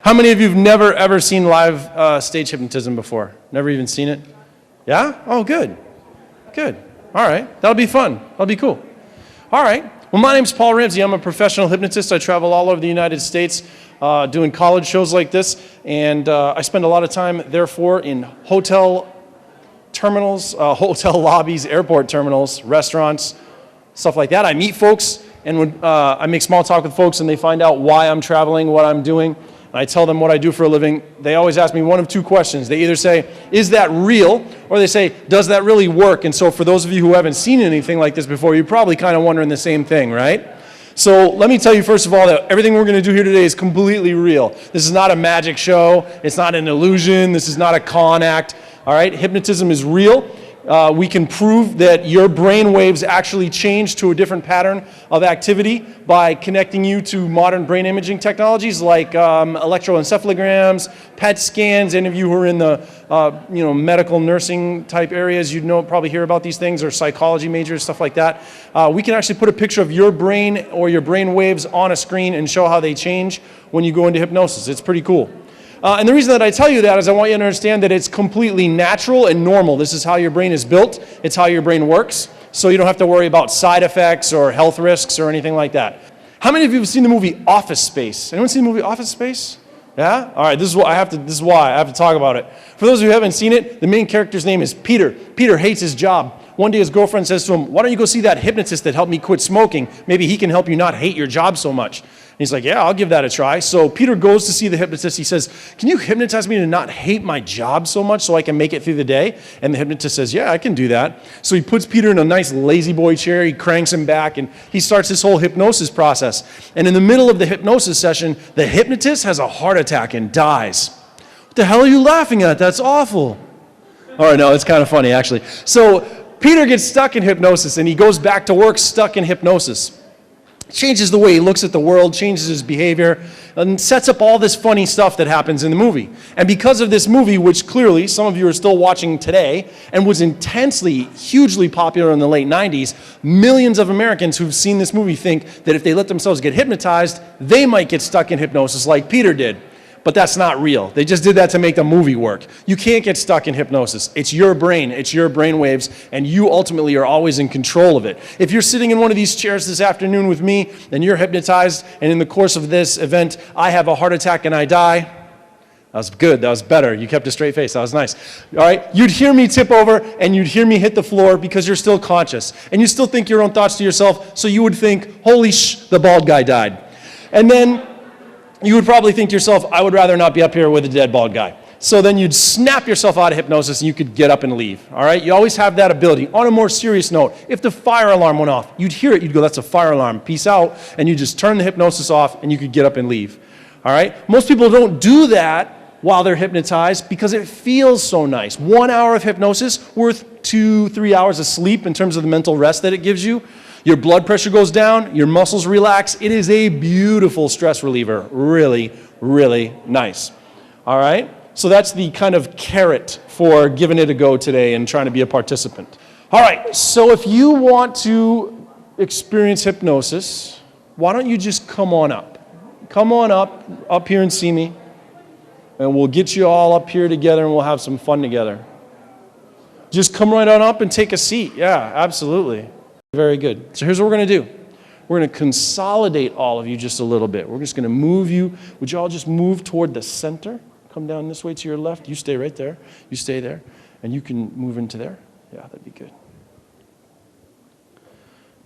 How many of you have never ever seen live stage hypnotism before? Never even seen it? Yeah? Oh, good. Good. All right. That'll be fun. That'll be cool. All right. Well, my name's Paul Ramsey. I'm a professional hypnotist. I travel all over the United States doing college shows like this, and I spend a lot of time, therefore, in hotel terminals, hotel lobbies, airport terminals, restaurants, stuff like that. I meet folks, and when I make small talk with folks, and they find out why I'm traveling, what I'm doing, and I tell them what I do for a living, they always ask me one of two questions. They either say, is that real? Or they say, does that really work? And so for those of you who haven't seen anything like this before, you're probably kind of wondering the same thing, right? So let me tell you first of all that everything we're going to do here today is completely real. This is not a magic show. It's not an illusion. This is not a con act. All right? Hypnotism is real. We can prove that your brain waves actually change to a different pattern of activity by connecting you to modern brain imaging technologies like electroencephalograms, PET scans. Any of you who are in the medical nursing type areas, you'd probably hear about these things, or psychology majors, stuff like that. We can actually put a picture of your brain or your brain waves on a screen and show how they change when you go into hypnosis. It's pretty cool. And the reason that I tell you that is I want you to understand that it's completely natural and normal. This is how your brain is built. It's how your brain works. So you don't have to worry about side effects or health risks or anything like that. How many of you have seen the movie Office Space? Anyone seen the movie Office Space? Yeah? All right, this is why I have to talk about it. For those of you who haven't seen it, the main character's name is Peter. Peter hates his job. One day his girlfriend says to him, why don't you go see that hypnotist that helped me quit smoking? Maybe he can help you not hate your job so much. And he's like, yeah, I'll give that a try. So Peter goes to see the hypnotist. He says, can you hypnotize me to not hate my job so much so I can make it through the day? And the hypnotist says, yeah, I can do that. So he puts Peter in a nice lazy boy chair. He cranks him back, and he starts this whole hypnosis process. And in the middle of the hypnosis session, the hypnotist has a heart attack and dies. What the hell are you laughing at? That's awful. All right, no, it's kind of funny, actually. So Peter gets stuck in hypnosis, and he goes back to work stuck in hypnosis. Changes the way he looks at the world, changes his behavior, and sets up all this funny stuff that happens in the movie. And because of this movie, which clearly some of you are still watching today, and was intensely, hugely popular in the late 90s, millions of Americans who've seen this movie think that if they let themselves get hypnotized, they might get stuck in hypnosis like Peter did. But that's not real. They just did that to make the movie work. You can't get stuck in hypnosis. It's your brain. It's your brain waves, and you ultimately are always in control of it. If you're sitting in one of these chairs this afternoon with me, and you're hypnotized, and in the course of this event, I have a heart attack and I die, that was good. That was better. You kept a straight face. That was nice. All right? You'd hear me tip over, and you'd hear me hit the floor because you're still conscious. And you still think your own thoughts to yourself, so you would think, holy the bald guy died. And then you would probably think to yourself, I would rather not be up here with a dead bald guy. So then you'd snap yourself out of hypnosis and you could get up and leave. All right? You always have that ability. On a more serious note, if the fire alarm went off, you'd hear it, you'd go, that's a fire alarm, peace out, and you just turn the hypnosis off and you could get up and leave. All right? Most people don't do that while they're hypnotized because it feels so nice. 1 hour of hypnosis worth 2-3 hours of sleep in terms of the mental rest that it gives you. Your blood pressure goes down, your muscles relax. It is a beautiful stress reliever. Really, really nice. All right? So that's the kind of carrot for giving it a go today and trying to be a participant. All right, so if you want to experience hypnosis, why don't you just come on up? Come on up here and see me, and we'll get you all up here together and we'll have some fun together. Just come right on up and take a seat. Yeah, absolutely. Very good. So here's what we're going to do. We're going to consolidate all of you just a little bit. We're just going to move you. Would you all just move toward the center? Come down this way to your left. You stay right there. You stay there. And you can move into there. Yeah, that'd be good.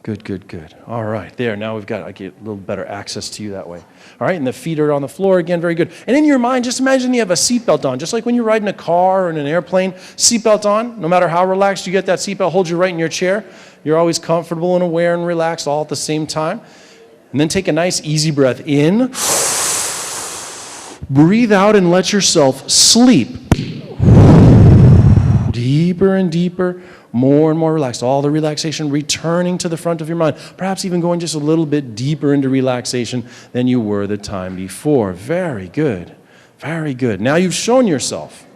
Good, good, good. All right, there. Now I get a little better access to you that way. All right, and the feet are on the floor again. Very good. And in your mind, just imagine you have a seatbelt on, just like when you're riding a car or in an airplane. Seatbelt on. No matter how relaxed you get, that seatbelt holds you right in your chair. You're always comfortable and aware and relaxed all at the same time. And then take a nice, easy breath in. Breathe out and let yourself sleep. Deeper and deeper, more and more relaxed. All the relaxation returning to the front of your mind. Perhaps even going just a little bit deeper into relaxation than you were the time before. Very good. Very good. Now you've shown yourself.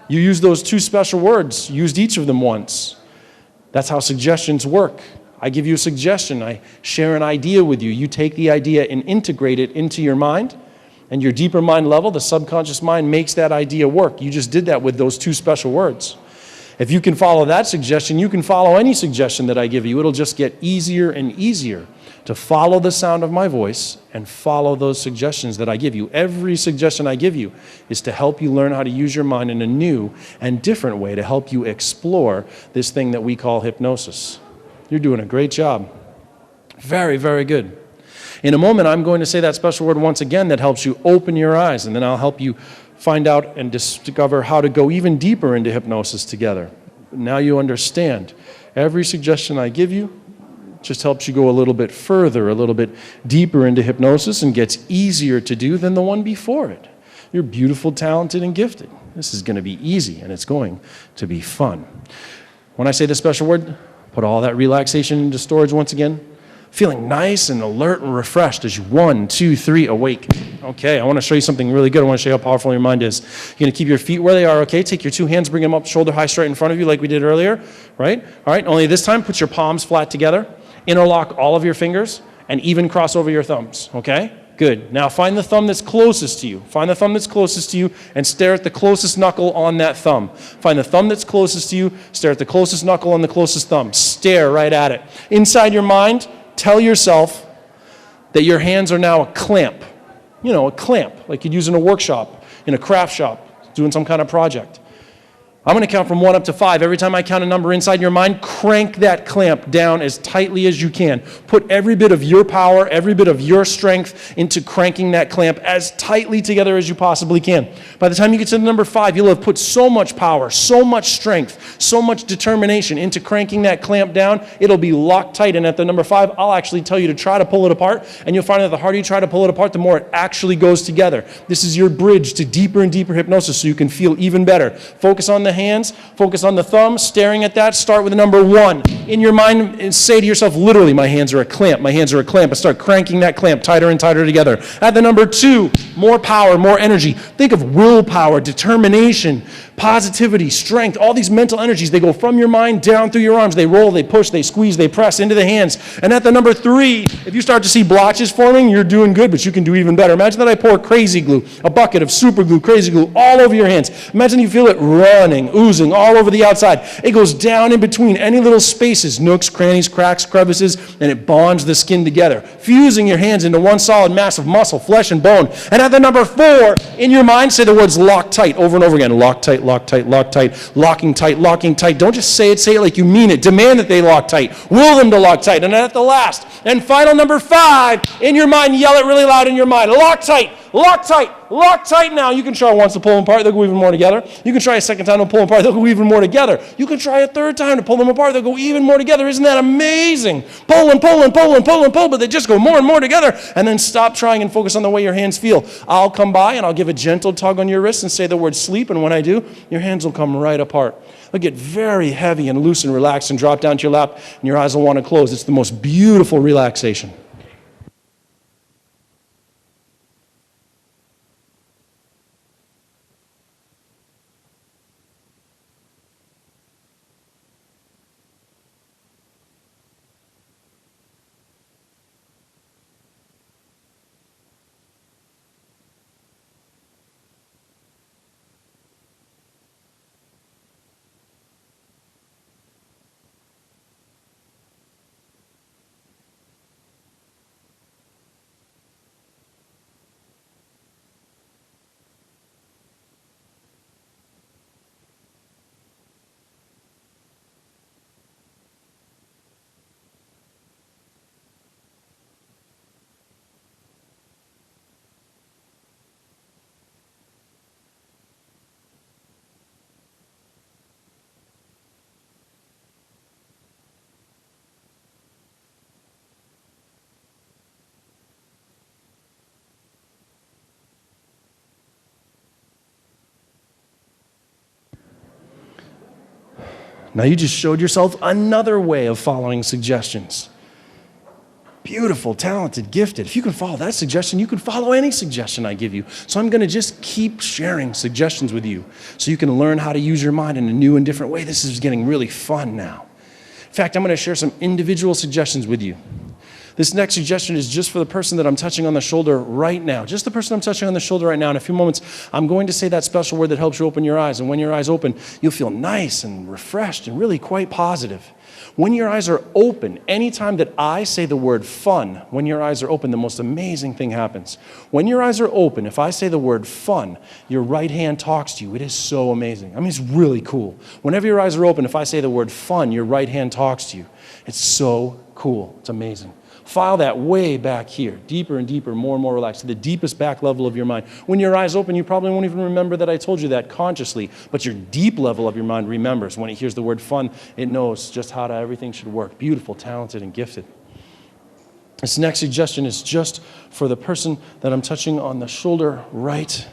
You used those two special words. Used each of them once. That's how suggestions work. I give you a suggestion. I share an idea with you. You take the idea and integrate it into your mind. And your deeper mind level, the subconscious mind, makes that idea work. You just did that with those 2 special words. If you can follow that suggestion, you can follow any suggestion that I give you. It'll just get easier and easier to follow the sound of my voice and follow those suggestions that I give you. Every suggestion I give you is to help you learn how to use your mind in a new and different way to help you explore this thing that we call hypnosis. You're doing a great job. Very, very good. In a moment, I'm going to say that special word once again that helps you open your eyes, and then I'll help you find out and discover how to go even deeper into hypnosis together. Now you understand. Every suggestion I give you just helps you go a little bit further, a little bit deeper into hypnosis, and gets easier to do than the one before it. You're beautiful, talented, and gifted. This is going to be easy, and it's going to be fun. When I say the special word, put all that relaxation into storage once again. Feeling nice and alert and refreshed as you 1, 2, 3, awake. Okay, I want to show you something really good. I want to show you how powerful your mind is. You're going to keep your feet where they are, okay? Take your 2 hands, bring them up shoulder high straight in front of you like we did earlier, right? All right, only this time, put your palms flat together. Interlock all of your fingers and even cross over your thumbs, okay? Good. Now find the thumb that's closest to you. Find the thumb that's closest to you and stare at the closest knuckle on that thumb. Find the thumb that's closest to you, stare at the closest knuckle on the closest thumb. Stare right at it. Inside your mind, tell yourself that your hands are now a clamp. You know, a clamp, like you'd use in a workshop, in a craft shop, doing some kind of project. I'm going to count from 1 up to 5. Every time I count a number inside your mind, crank that clamp down as tightly as you can. Put every bit of your power, every bit of your strength into cranking that clamp as tightly together as you possibly can. By the time you get to the number 5, you'll have put so much power, so much strength, so much determination into cranking that clamp down, it'll be locked tight. And at the number 5, I'll actually tell you to try to pull it apart, and you'll find that the harder you try to pull it apart, the more it actually goes together. This is your bridge to deeper and deeper hypnosis so you can feel even better. Focus on the hands, focus on the thumb, staring at that. Start with the number 1. In your mind, and say to yourself, literally, my hands are a clamp, my hands are a clamp, and start cranking that clamp tighter and tighter together. At the number 2, more power, more energy. Think of willpower, determination, positivity, strength, all these mental energies. They go from your mind down through your arms. They roll, they push, they squeeze, they press into the hands. And at the number 3, if you start to see blotches forming, you're doing good, but you can do even better. Imagine that I pour crazy glue, a bucket of super glue, crazy glue, all over your hands. Imagine you feel it running, oozing all over the outside. It goes down in between any little spaces, nooks, crannies, cracks, crevices, and it bonds the skin together, fusing your hands into one solid mass of muscle, flesh, and bone. And at the number 4, in your mind, say the words lock tight over and over again. Lock tight, lock tight, lock tight, locking tight, locking tight. Don't just say it like you mean it. Demand that they lock tight. Will them to lock tight. And at the last and final number 5, in your mind, yell it really loud in your mind. Lock tight, lock tight, lock tight now. You can try once to pull them apart, they'll go even more together. You can try a second time to pull them apart, they'll go even more together. You can try a third time to pull them apart, they'll go even more together. Isn't that amazing? Pull and pull and pull and pull and pull, but they just go more and more together. And then stop trying and focus on the way your hands feel. I'll come by and I'll give a gentle tug on your wrist and say the word sleep, and when I do, your hands will come right apart. They'll get very heavy and loose and relaxed and drop down to your lap, and your eyes will want to close. It's the most beautiful relaxation. Now you just showed yourself another way of following suggestions. Beautiful, talented, gifted. If you can follow that suggestion, you can follow any suggestion I give you. So I'm going to just keep sharing suggestions with you so you can learn how to use your mind in a new and different way. This is getting really fun now. In fact, I'm going to share some individual suggestions with you. This next suggestion is just for the person that I'm touching on the shoulder right now. Just the person I'm touching on the shoulder right now. In a few moments, I'm going to say that special word that helps you open your eyes. And when your eyes open, you'll feel nice and refreshed and really quite positive. When your eyes are open, anytime that I say the word fun, when your eyes are open, the most amazing thing happens. When your eyes are open, if I say the word fun, your right hand talks to you. It is so amazing. I mean, it's really cool. Whenever your eyes are open, if I say the word fun, your right hand talks to you. It's so cool. It's amazing. File that way back here, deeper and deeper, more and more relaxed, to the deepest back level of your mind. When your eyes open, you probably won't even remember that I told you that consciously, but your deep level of your mind remembers. When it hears the word fun, it knows just how everything should work. Beautiful, talented, and gifted. This next suggestion is just for the person that I'm touching on the shoulder right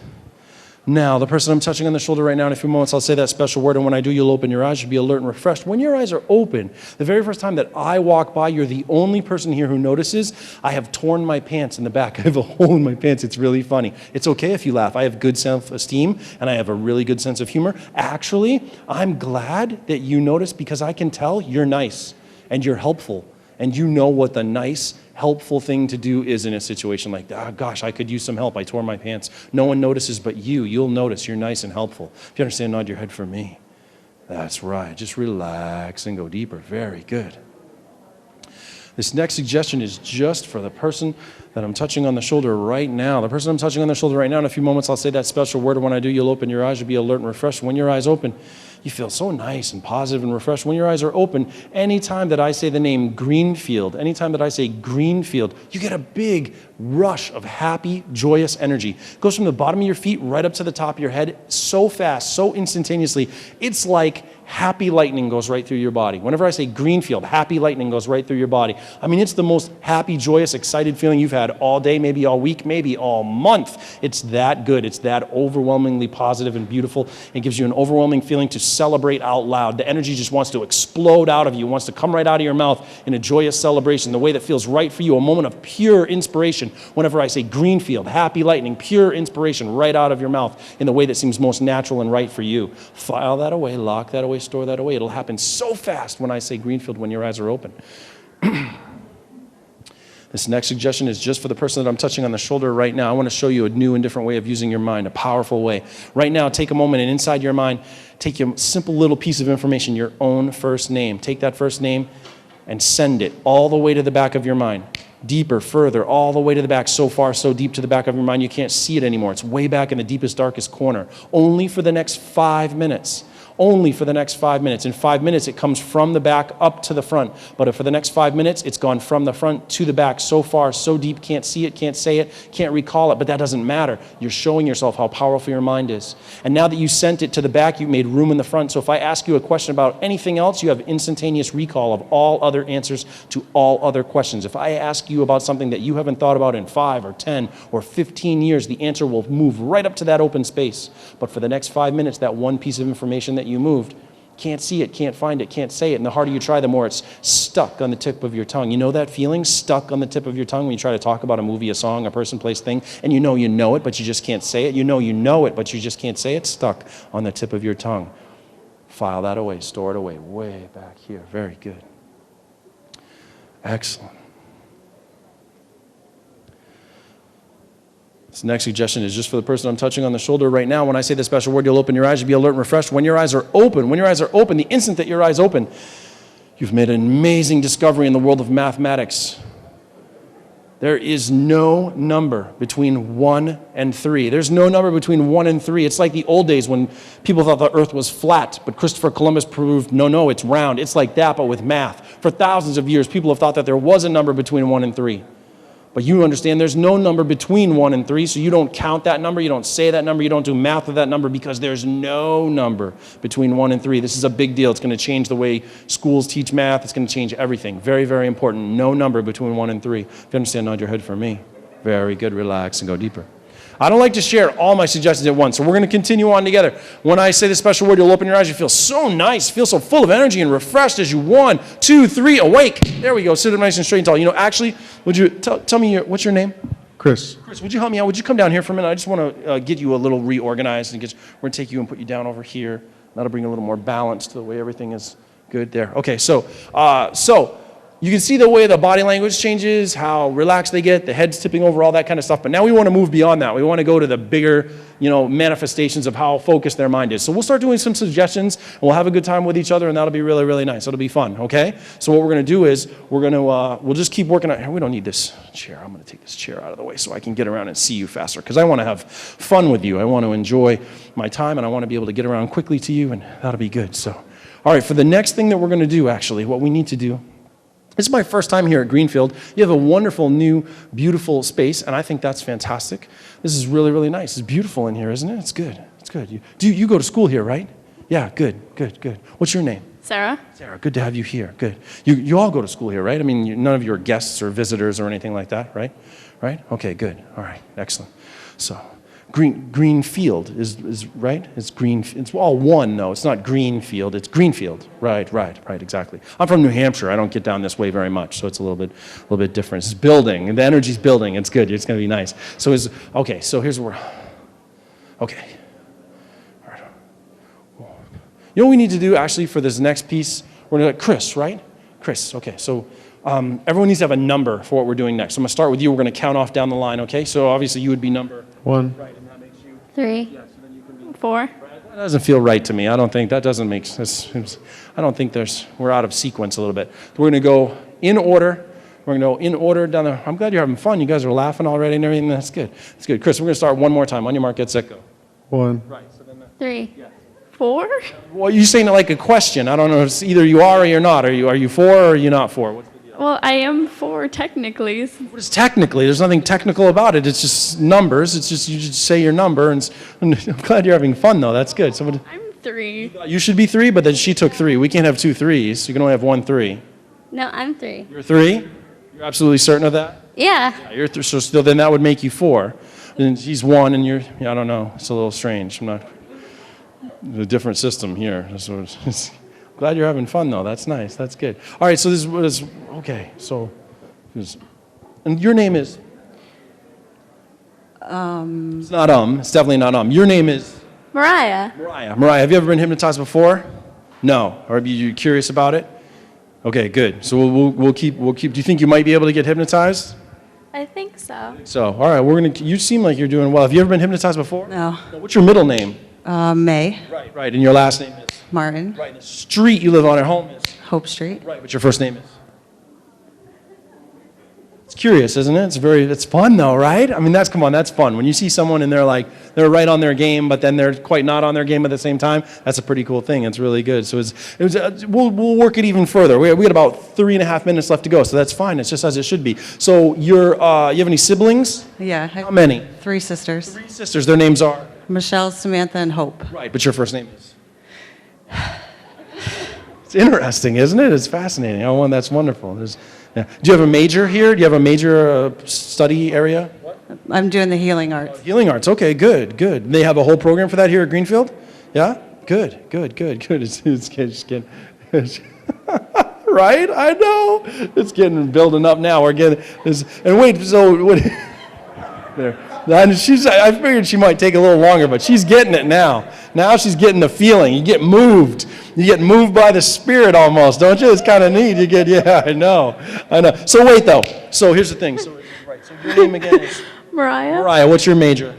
now. The person I'm touching on the shoulder right now, in a few moments, I'll say that special word, and when I do, you'll open your eyes. You'll be alert and refreshed. When your eyes are open, the very first time that I walk by, you're the only person here who notices I have torn my pants in the back. I have a hole in my pants. It's really funny. It's okay if you laugh. I have good self-esteem, and I have a really good sense of humor. Actually, I'm glad that you notice because I can tell you're nice, and you're helpful, and you know what the nice, helpful thing to do is in a situation like that. Oh, gosh, I could use some help. I tore my pants. No one notices but you. You'll notice. You're nice and helpful. If you understand, nod your head for me. That's right. Just relax and go deeper. Very good. This next suggestion is just for the person that I'm touching on the shoulder right now. The person I'm touching on the shoulder right now, in a few moments, I'll say that special word, and when I do, you'll open your eyes. You'll be alert and refreshed. When your eyes open, you feel so nice and positive and refreshed. When your eyes are open, anytime that I say the name Greenfield, anytime that I say Greenfield, you get a big rush of happy, joyous energy. It goes from the bottom of your feet right up to the top of your head so fast, so instantaneously. It's like happy lightning goes right through your body. Whenever I say Greenfield, happy lightning goes right through your body. I mean, it's the most happy, joyous, excited feeling you've had all day, maybe all week, maybe all month. It's that good. It's that overwhelmingly positive and beautiful. It gives you an overwhelming feeling to celebrate out loud. The energy just wants to explode out of you, wants to come right out of your mouth in a joyous celebration, the way that feels right for you, a moment of pure inspiration. Whenever I say Greenfield, happy lightning, pure inspiration right out of your mouth in the way that seems most natural and right for you. File that away, lock that away, store that away. It'll happen so fast when I say Greenfield when your eyes are open. This next suggestion is just for the person that I'm touching on the shoulder right now. I want to show you a new and different way of using your mind, a powerful way. Right now, take a moment and inside your mind, take a simple little piece of information, your own first name. Take that first name and send it all the way to the back of your mind. Deeper, further, all the way to the back, so far, so deep to the back of your mind, you can't see it anymore. It's way back in the deepest, darkest corner. Only for the next 5 minutes. Only for the next 5 minutes. In 5 minutes, it comes from the back up to the front. But for the next 5 minutes, it's gone from the front to the back, so far, so deep, can't see it, can't say it, can't recall it, but that doesn't matter. You're showing yourself how powerful your mind is. And now that you sent it to the back, you made room in the front. So if I ask you a question about anything else, you have instantaneous recall of all other answers to all other questions. If I ask you about something that you haven't thought about in 5 or 10 or 15 years, the answer will move right up to that open space. But for the next 5 minutes, that one piece of information that you moved, can't see it, can't find it, can't say it. And the harder you try, the more it's stuck on the tip of your tongue. You know that feeling, stuck on the tip of your tongue, when you try to talk about a movie, a song, a person, place, thing, and you know it, but you just can't say it. You know it, but you just can't say it. Stuck on the tip of your tongue. File that away, store it away, way back here. Very good. Excellent. This next suggestion is just for the person I'm touching on the shoulder right now. When I say the special word, you'll open your eyes. You'll be alert and refreshed. When your eyes are open, the instant that your eyes open, you've made an amazing discovery in the world of mathematics. There is no number between 1 and 3. There's no number between 1 and 3. It's like the old days when people thought the earth was flat, but Christopher Columbus proved, no, it's round. It's like that, but with math. For thousands of years, people have thought that there was a number between 1 and 3. But you understand there's no number between 1 and 3, so you don't count that number, you don't say that number, you don't do math with that number, because there's no number between 1 and 3. This is a big deal. It's going to change the way schools teach math. It's going to change everything. Very, very important. No number between 1 and 3. If you understand, nod your head for me. Very good. Relax and go deeper. I don't like to share all my suggestions at once, so we're going to continue on together. When I say the special word, you'll open your eyes. You feel so nice, feel so full of energy and refreshed as you 1, 2, 3, awake. There we go. Sit up nice and straight and tall. You know, actually, would you tell me what's your name? Chris. Chris, would you help me out? Would you come down here for a minute? I just want to get you a little reorganized. We're going to take you and put you down over here. That'll bring a little more balance to the way everything is good there. Okay, so you can see the way the body language changes, how relaxed they get, the head's tipping over, all that kind of stuff. But now we want to move beyond that. We want to go to the bigger, manifestations of how focused their mind is. So we'll start doing some suggestions, and we'll have a good time with each other, and that'll be really, really nice. It'll be fun, okay? So what we're going to do is we'll just keep working on. We don't need this chair. I'm going to take this chair out of the way so I can get around and see you faster, because I want to have fun with you. I want to enjoy my time, and I want to be able to get around quickly to you, and that'll be good. So, all right, for the next thing that we're going to do, actually, what we need to do. This is my first time here at Greenfield. You have a wonderful, new, beautiful space, and I think that's fantastic. This is really, really nice. It's beautiful in here, isn't it? It's good. It's good. You go to school here, right? Yeah, good. What's your name? Sarah. Sarah, good to have you here. Good. You all go to school here, right? I mean, none of you are guests or visitors or anything like that, right? Right? Okay, good. All right, excellent. So, Greenfield is right? It's green. It's all one, though. It's not Greenfield. It's Greenfield. Right, exactly. I'm from New Hampshire. I don't get down this way very much, so it's a little bit different. It's building, and the energy's building. It's good. It's going to be nice. So so here's where okay. All right. You know what we need to do, actually, for this next piece? We're going to Chris, right? Chris, okay. So everyone needs to have a number for what we're doing next. So I'm going to start with you. We're going to count off down the line, okay? So obviously you would be number 1. Right, and that makes you 3. so then you can be 4. That doesn't feel right to me. I don't think that doesn't make sense. I don't think we're out of sequence a little bit. We're going to go in order. We're going to go in order down the. I'm glad you're having fun. You guys are laughing already and everything. That's good. That's good. Chris, we're going to start one more time. On your mark, get set, go. 1. Right. So then 3. 4. Well, you're saying it like a question. I don't know. It's either you are or you're not. Are you 4 or are you not 4? What's the deal? Well, I am 4 technically. What is technically? There's nothing technical about it. It's just numbers. It's just you just say your number. And I'm glad you're having fun though. That's good. So I'm 3. you should be 3, but then she took 3. We can't have 2 3s. You can only have 1 3. No, I'm 3. You're 3? You're absolutely certain of that? Yeah. Yeah, you're so still then that would make you 4. And he's 1 and you're I don't know. It's a little strange. I'm not a different system here. So glad you're having fun though. That's nice. That's good. All right, so this is okay. So and your name is It's not It's definitely not Your name is Mariah. Mariah, have you ever been hypnotized before? No. Or are you curious about it? Okay, good. So we'll keep. Do you think you might be able to get hypnotized? I think so. So, all right, you seem like you're doing well. Have you ever been hypnotized before? No. What's your middle name? May. Right, and your last name is? Martin. Right, the street you live on at home is? Hope Street. Right, but your first name is? It's curious, isn't it? It's fun though, right? I mean, that's fun. When you see someone and they're right on their game, but then they're quite not on their game at the same time, that's a pretty cool thing. It's really good. So we'll work it even further. We got about 3.5 minutes left to go, so that's fine. It's just as it should be. So you have any siblings? Yeah. How many? 3 sisters. 3 sisters. Their names are? Michelle, Samantha, and Hope. Right, but your first name is? It's interesting, isn't it? It's fascinating. Oh, that's wonderful. Yeah. Do you have a major here? Do you have a major study area? I'm doing the healing arts. Healing arts. Okay, good. They have a whole program for that here at Greenfield? Yeah? Good. It's getting right? I know. It's getting building up now. We're getting this. And wait, so what? There. I figured she might take a little longer, but she's getting it now. Now she's getting the feeling. You get moved. You get moved by the Spirit almost, don't you? It's kind of neat. Yeah, I know. So wait, though. So here's the thing. So your name again is? Mariah. Mariah, what's your major?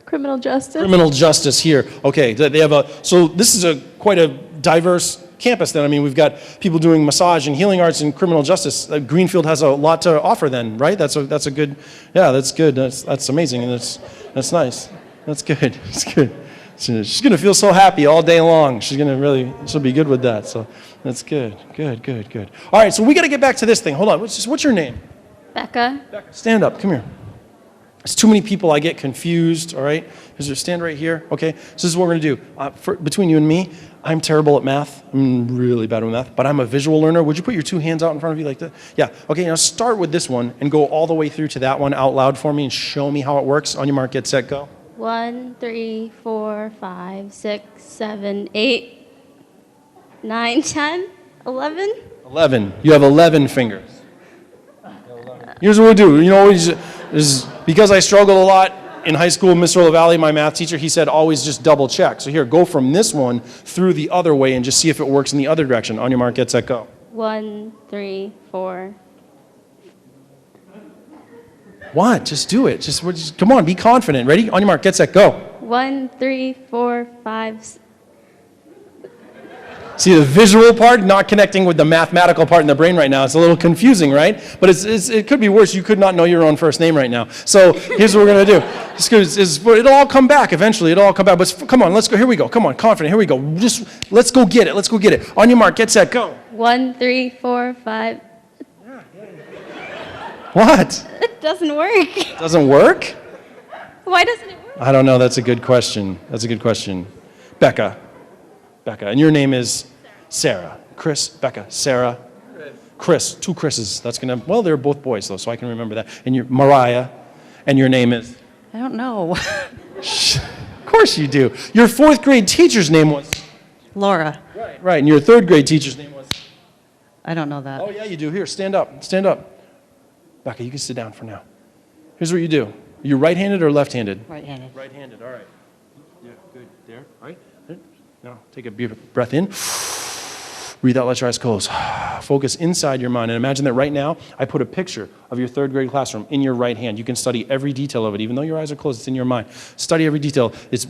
Criminal justice. Criminal justice here. Okay, they have so this is quite a diverse campus then. I mean, we've got people doing massage and healing arts and criminal justice. Greenfield has a lot to offer then, right? That's a good, yeah, that's good. That's amazing, and that's nice. That's good. It's good. She's going to feel so happy all day long. She'll be good with that. So that's good. Good. All right, so we got to get back to this thing. Hold on. What's your name? Becca. Stand up. Come here. There's too many people. I get confused, all right? Stand right here, okay? So this is what we're going to do. Between you and me, I'm terrible at math. I'm really bad at math, but I'm a visual learner. Would you put your 2 hands out in front of you like that? Yeah. Okay, now start with this one and go all the way through to that one out loud for me and show me how it works. On your mark, get set, go. 1, 3, 4, 5, 6, 7, 8, 9, 10, 11. 11. You have 11 fingers. Here's what we'll do. You know, because I struggled a lot in high school, Mr. LaValle, my math teacher, he said always just double check. So here, go from this one through the other way and just see if it works in the other direction. On your mark, get set, go. 1, 3, 4. What? Just do it. Just come on, be confident. Ready? On your mark, get set, go. 1, 3, 4, 5. See, the visual part not connecting with the mathematical part in the brain right now. It's a little confusing, right? But it could be worse. You could not know your own first name right now. So here's what we're going to do. It'll all come back eventually. It'll all come back. But come on, let's go. Here we go. Come on, confident. Here we go. Just let's go get it. Let's go get it. On your mark, get set, go. 1, 3, 4, 5. What? It doesn't work. Doesn't work? Why doesn't it work? I don't know. That's a good question. Becca. And your name is Sarah. Chris, Becca, Sarah. Chris. 2 Chris's. That's going to, well, they're both boys, though, so I can remember that. And you're Mariah. And your name is? I don't know. Of course you do. Your 4th grade teacher's name was? Laura. Right. And your 3rd grade teacher's name was? I don't know that. Oh, yeah, you do. Here, stand up. Becca, you can sit down for now. Here's what you do. Are you right-handed or left-handed? Right-handed. Right-handed, all right. Yeah, good. There, right? There. Now, take a breath in. Breathe out, let your eyes close. Focus inside your mind. And imagine that right now, I put a picture of your 3rd grade classroom in your right hand. You can study every detail of it. Even though your eyes are closed, it's in your mind. Study every detail. It's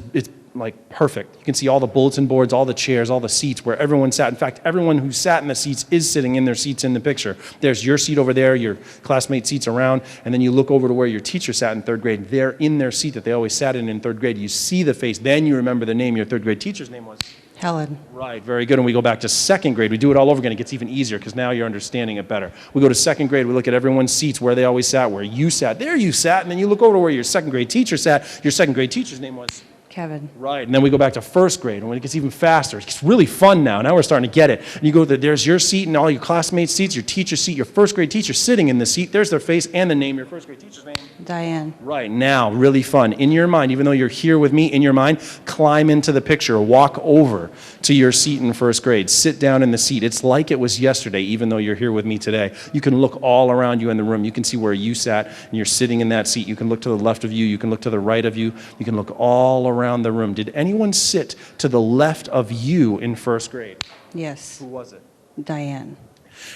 like perfect. You can see all the bulletin boards, all the chairs, all the seats where everyone sat. In fact, everyone who sat in the seats is sitting in their seats in the picture. There's your seat over there, your classmate seats around, and then you look over to where your teacher sat in 3rd grade. They're in their seat that they always sat in 3rd grade. You see the face. Then you remember the name your 3rd grade teacher's name was. Helen. Right, very good. And we go back to 2nd grade. We do it all over again. It gets even easier because now you're understanding it better. We go to 2nd grade. We look at everyone's seats, where they always sat, where you sat. There you sat. And then you look over to where your 2nd grade teacher sat. Your 2nd grade teacher's name was? Kevin. Right, and then we go back to 1st grade, and when it gets even faster, it gets really fun now. Now we're starting to get it. And you go, there's your seat and all your classmates' seats, your teacher's seat, your 1st grade teacher sitting in the seat. There's their face and the name, your 1st grade teacher's name. Diane. Right, now, really fun. In your mind, even though you're here with me, in your mind, climb into the picture, walk over to your seat in 1st grade, sit down in the seat. It's like it was yesterday, even though you're here with me today. You can look all around you in the room. You can see where you sat, and you're sitting in that seat. You can look to the left of you. You can look to the right of you. You can look all around the room. Did anyone sit to the left of you in 1st grade? Yes. Who was it? Diane.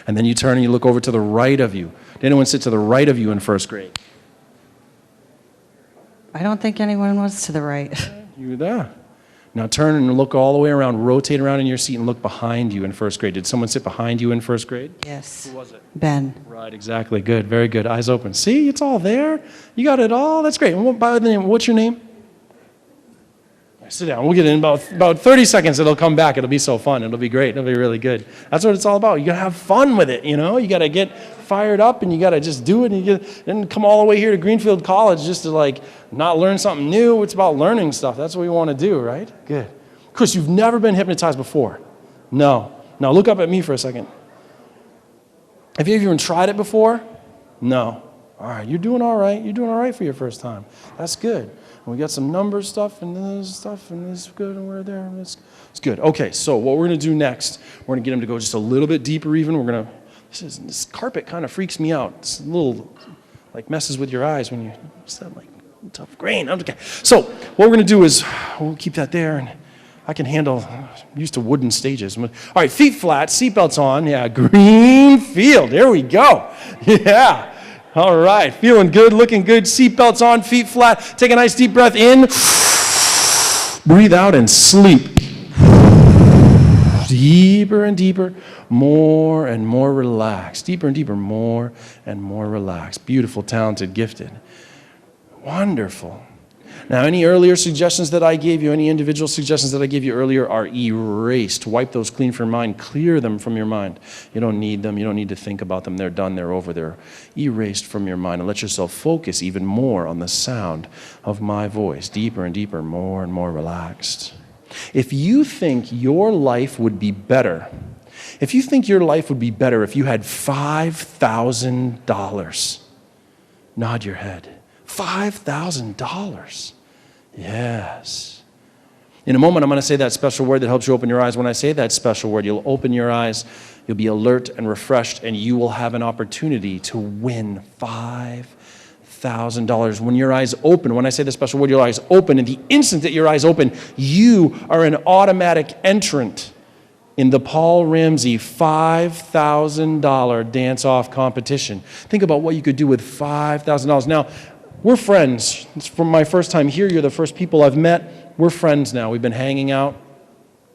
And then you turn and you look over to the right of you. Did anyone sit to the right of you in 1st grade? I don't think anyone was to the right. You were there. Now turn and look all the way around, rotate around in your seat and look behind you in 1st grade. Did someone sit behind you in 1st grade? Yes. Who was it? Ben. Right, exactly. Good, very good. Eyes open. See, it's all there. You got it all. That's great. And what's your name? Sit down. We'll get in about 30 seconds. It'll come back. It'll be so fun. It'll be great. It'll be really good. That's what it's all about. You got to have fun with it, you know? You got to get fired up and you got to just do it and come all the way here to Greenfield College just to not learn something new. It's about learning stuff. That's what we want to do, right? Good. Chris, you've never been hypnotized before? No. Now look up at me for a second. Have you even tried it before? No. All right. You're doing all right. You're doing all right for your first time. That's good. And we got some numbers stuff and this stuff and this is good and we're there and it's good. Okay, so what we're going to do next, we're going to get him to go just a little bit deeper even. We're going to, this carpet kind of freaks me out. It's a little, messes with your eyes when you set tough grain. Okay, so what we're going to do is, we'll keep that there and I can handle, I'm used to wooden stages. All right, feet flat, seatbelts on. Yeah, Greenfield, there we go. Yeah. All right, feeling good, looking good, seatbelts on, feet flat. Take a nice deep breath in. Breathe out and sleep. Deeper and deeper, more and more relaxed. Deeper and deeper, more and more relaxed. Beautiful, talented, gifted. Wonderful. Now, any earlier suggestions that I gave you, any individual suggestions that I gave you earlier are erased. Wipe those clean from your mind. Clear them from your mind. You don't need them. You don't need to think about them. They're done. They're over. They're erased from your mind. And let yourself focus even more on the sound of my voice. Deeper and deeper, more and more relaxed. If you think your life would be better, if you had $5,000, nod your head. $5,000. Yes. In a moment, I'm going to say that special word that helps you open your eyes. When I say that special word, you'll open your eyes, you'll be alert and refreshed, and you will have an opportunity to win $5,000. When your eyes open, when I say the special word, your eyes open, and the instant that your eyes open, you are an automatic entrant in the Paul Ramsey $5,000 dance-off competition. Think about what you could do with $5,000. Now, we're friends. It's from my first time here. You're the first people I've met. We're friends now. We've been hanging out.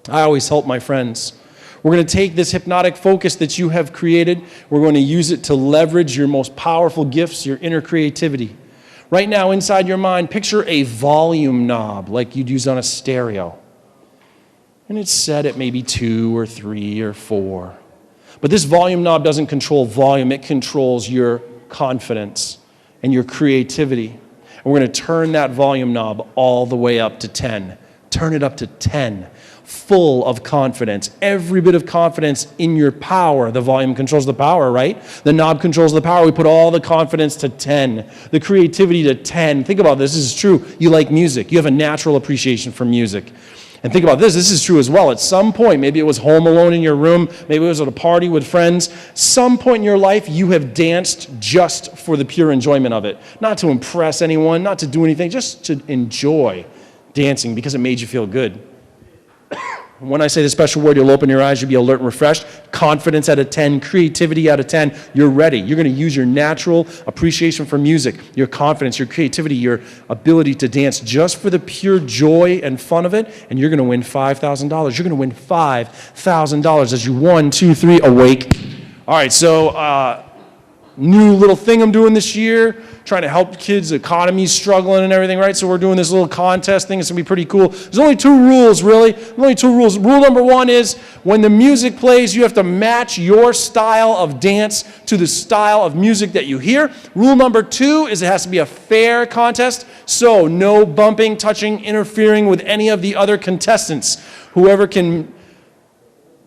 I always help my friends. We're going to take this hypnotic focus that you have created. We're going to use it to leverage your most powerful gifts, your inner creativity. Right now, inside your mind, picture a volume knob like you'd use on a stereo. And it's set at maybe 2 or 3 or 4. But this volume knob doesn't control volume. It controls your confidence and your creativity. And we're going to turn that volume knob all the way up to 10. Turn it up to 10. Full of confidence. Every bit of confidence in your power. The volume controls the power, right? The knob controls the power. We put all the confidence to 10. The creativity to 10. Think about this. This is true. You like music. You have a natural appreciation for music. And think about this. This is true as well. At some point, maybe it was home alone in your room. Maybe it was at a party with friends. Some point in your life, you have danced just for the pure enjoyment of it. Not to impress anyone, not to do anything, just to enjoy dancing because it made you feel good. When I say the special word, you'll open your eyes, you'll be alert and refreshed. Confidence out of 10, creativity out of 10. You're ready. You're going to use your natural appreciation for music, your confidence, your creativity, your ability to dance just for the pure joy and fun of it, and you're going to win $5,000. You're going to win $5,000 as you 1, 2, 3 awake. All right, so new little thing I'm doing this year, trying to help kids, the economy's struggling and everything, right? So we're doing this little contest thing. It's going to be pretty cool. There's only 2 rules, really. There's only 2 rules. Rule number 1 is when the music plays, you have to match your style of dance to the style of music that you hear. Rule number 2 is it has to be a fair contest, so no bumping, touching, interfering with any of the other contestants. Whoever can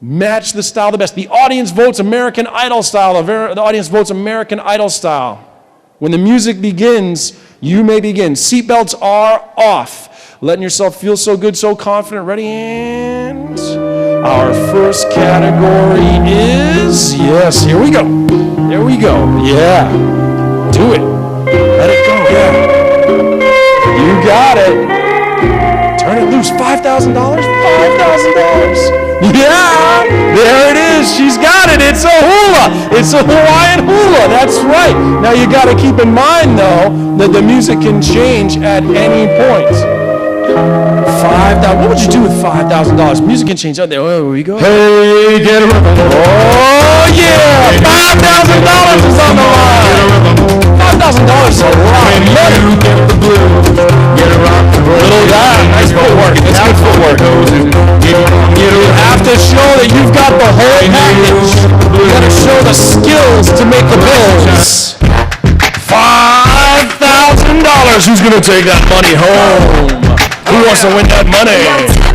match the style the best. The audience votes American Idol style. The audience votes American Idol style. When the music begins, you may begin. Seatbelts are off. Letting yourself feel so good, so confident. Ready? And our first category is, yes, here we go. There we go. Yeah. Do it. Let it go. Yeah. You got it. Turn it loose. $5,000? $5,000. Yeah, there it is. She's got it. It's a hula. It's a Hawaiian hula. That's right. Now you got to keep in mind, though, that the music can change at any point. $5,000. What would you do with $5,000? Music can change out there. Oh, here we go. Hey, get a rhythm. Oh, yeah. $5,000 is on the line. $5,000 is a lot of money. Get the blues. Get a rock and roll. Little guy. Nice footwork. That's good footwork. You have to show that you've got the whole package. You got to show the skills to make the bills. $5,000. Who's going to take that money home? Who wants to win that money?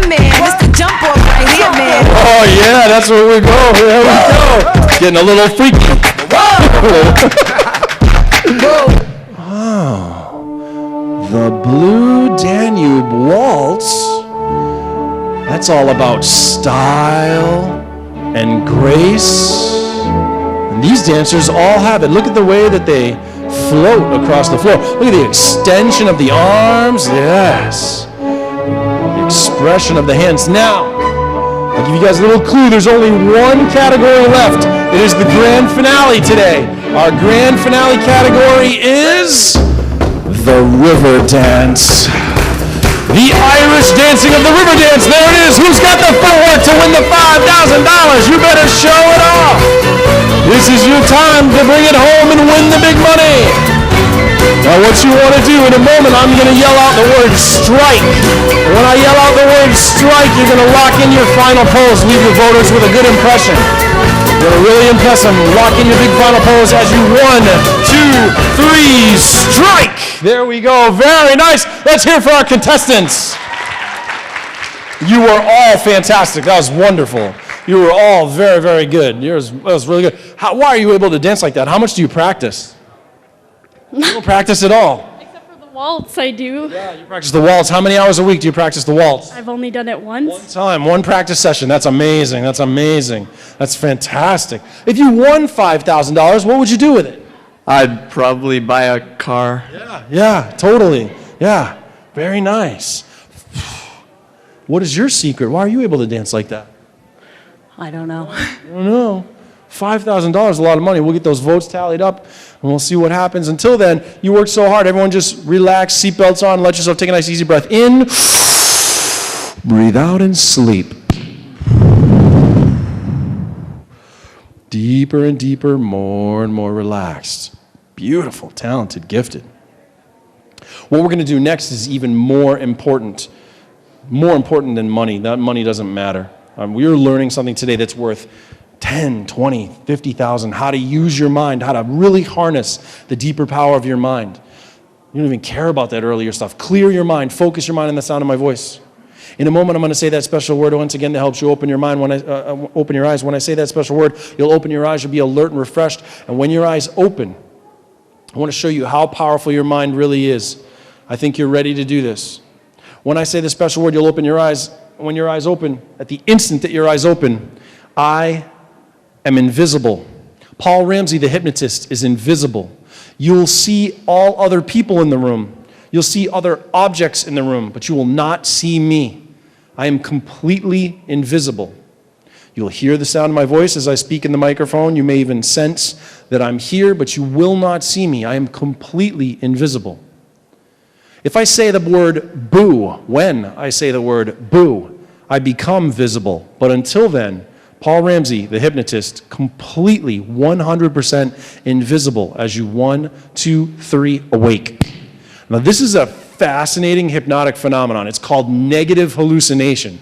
Mr. Jump Off right here, man. Oh yeah, that's where we go. There we go. Getting a little freaky. Oh, the Blue Danube Waltz. That's all about style and grace. And these dancers all have it. Look at the way that they float across the floor. Look at the extension of the arms. Yes. The expression of the hands. Now, I'll give you guys a little clue. There's only one category left. It is the grand finale today. Our grand finale category is the river dance. The Irish dancing of the river dance. There it is. Who's got the footwork to win the $5,000? You better show it off. This is your time to bring it home and win the big money. Now what you want to do in a moment, I'm going to yell out the word strike. And when I yell out the word strike, you're going to lock in your final pose. Leave your voters with a good impression. You're going to really impress them. Lock in your big final pose as you 1, 2, 3, strike. There we go. Very nice. Let's hear for our contestants. You were all fantastic. That was wonderful. You were all very, very good. That was really good. Why are you able to dance like that? How much do you practice? You don't practice at all. Except for the waltz, I do. Yeah, you practice the waltz. How many hours a week do you practice the waltz? I've only done it once. One time, one practice session. That's amazing. That's amazing. That's fantastic. If you won $5,000, what would you do with it? I'd probably buy a car. Yeah, totally. Yeah, very nice. What is your secret? Why are you able to dance like that? I don't know. I don't know. $5,000 is a lot of money. We'll get those votes tallied up, and we'll see what happens. Until then, you worked so hard. Everyone just relax, seatbelts on, let yourself take a nice easy breath in. Breathe out and sleep. Deeper and deeper, more and more relaxed. Beautiful, talented, gifted. What we're going to do next is even more important than money. That money doesn't matter. We are learning something today that's worth 10, 20, 50,000, how to use your mind, how to really harness the deeper power of your mind. You don't even care about that earlier stuff. Clear your mind, focus your mind on the sound of my voice. In a moment, I'm going to say that special word once again that helps you open your mind. When I open your eyes, when I say that special word, you'll open your eyes, you'll be alert and refreshed. And when your eyes open, I want to show you how powerful your mind really is. I think you're ready to do this. When I say the special word, you'll open your eyes. When your eyes open, at the instant that your eyes open, I am invisible. Paul Ramsey, the hypnotist, is invisible. You'll see all other people in the room. You'll see other objects in the room, but you will not see me. I am completely invisible. You'll hear the sound of my voice as I speak in the microphone. You may even sense that I'm here, but you will not see me. I am completely invisible. If I say the word boo, when I say the word boo, I become visible. But until then, Paul Ramsey, the hypnotist, completely 100% invisible as you 1, 2, 3, awake. Now this is a fascinating hypnotic phenomenon. It's called negative hallucination.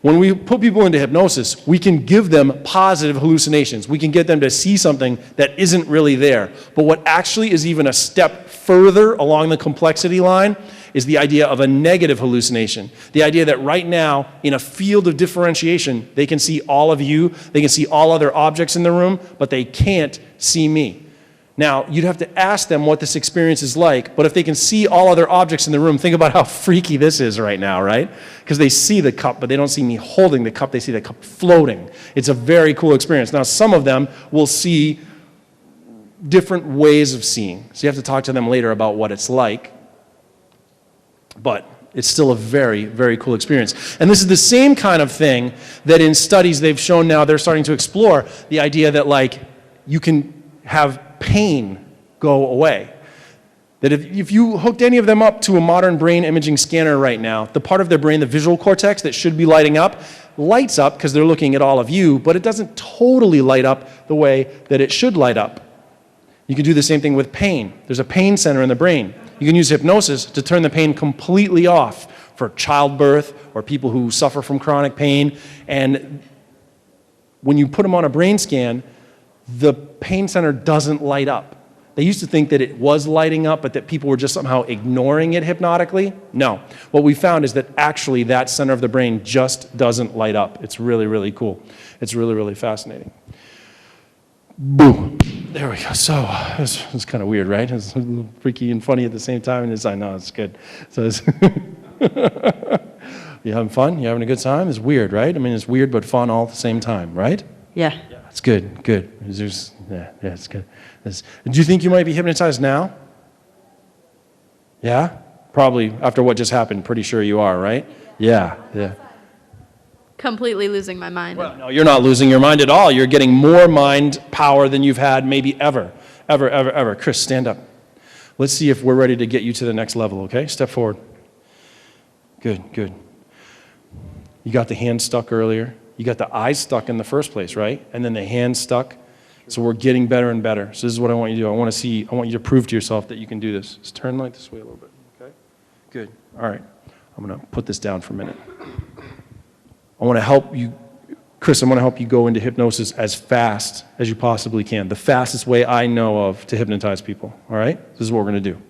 When we put people into hypnosis, we can give them positive hallucinations. We can get them to see something that isn't really there. But what actually is even a step further along the complexity line is the idea of a negative hallucination. The idea that right now, in a field of differentiation, they can see all of you, they can see all other objects in the room, but they can't see me. Now, you'd have to ask them what this experience is like, but if they can see all other objects in the room, think about how freaky this is right now, right? Because they see the cup, but they don't see me holding the cup, they see the cup floating. It's a very cool experience. Now, some of them will see different ways of seeing, so you have to talk to them later about what it's like, but it's still a very, very cool experience. And this is the same kind of thing that in studies they've shown now, they're starting to explore the idea that like you can have pain go away. That if you hooked any of them up to a modern brain imaging scanner right now, the part of their brain, the visual cortex that should be lighting up, lights up because they're looking at all of you, but it doesn't totally light up the way that it should light up. You can do the same thing with pain. There's a pain center in the brain. You can use hypnosis to turn the pain completely off for childbirth or people who suffer from chronic pain. And when you put them on a brain scan, the pain center doesn't light up. They used to think that it was lighting up, but that people were just somehow ignoring it hypnotically. No. What we found is that actually that center of the brain just doesn't light up. It's really, really cool. It's really, really fascinating. Boo. There we go. So, it's kind of weird, right? It's a little freaky and funny at the same time, and I know it's good. So it's you having fun? You having a good time? It's weird, right? I mean, it's weird but fun all at the same time, right? Yeah. It's good, good. Yeah, it's good. Do you think you might be hypnotized now? Yeah? Probably after what just happened, pretty sure you are, right? Yeah. Completely losing my mind. Well, no, you're not losing your mind at all. You're getting more mind power than you've had maybe ever. Chris, stand up. Let's see if we're ready to get you to the next level, okay? Step forward. Good. You got the hand stuck earlier. You got the eyes stuck in the first place, right? And then the hand stuck. So we're getting better and better. So this is what I want you to do. I want you to prove to yourself that you can do this. Just turn like this way a little bit, okay? Good. All right. I'm going to put this down for a minute. I want to help you, Chris, I'm going to help you go into hypnosis as fast as you possibly can. The fastest way I know of to hypnotize people, all right? This is what we're going to do.